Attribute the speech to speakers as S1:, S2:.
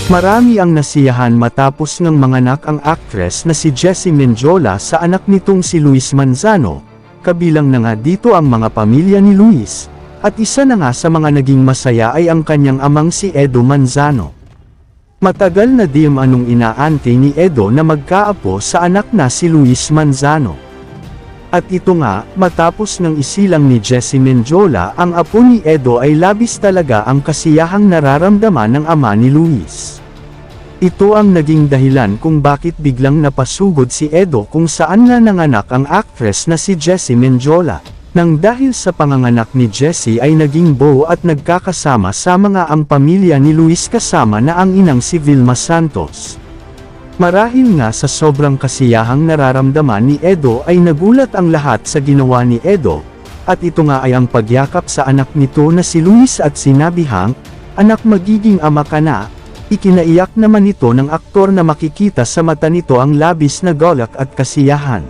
S1: Marami ang nasiyahan matapos ng manganak ang actress na si Jessie Mendiola sa anak nitong si Luis Manzano, kabilang na nga dito ang mga pamilya ni Luis, at isa na nga sa mga naging masaya ay ang kanyang amang si Edo Manzano. Matagal na di anong inaante ni Edo na magkaapo sa anak na si Luis Manzano. At ito nga, matapos ng isilang ni Jessie Mendiola ang apo ni Edo ay labis talaga ang kasiyahang nararamdaman ng ama ni Luis. Ito ang naging dahilan kung bakit biglang napasugod si Edo kung saan nga nanganak ang actress na si Jessie Mendiola. Nang dahil sa panganganak ni Jessie ay naging buo at nagkakasama-sama nga ang pamilya ni Luis kasama na ang inang si Vilma Santos. Marahil nga sa sobrang kasiyahang nararamdaman ni Edo ay nagulat ang lahat sa ginawa ni Edo, at ito nga ay ang pagyakap sa anak nito na si Luis at sinabihang, "Anak, magiging ama ka na." Ikinaiyak naman ito ng aktor na makikita sa mata nito ang labis na galak at kasiyahan.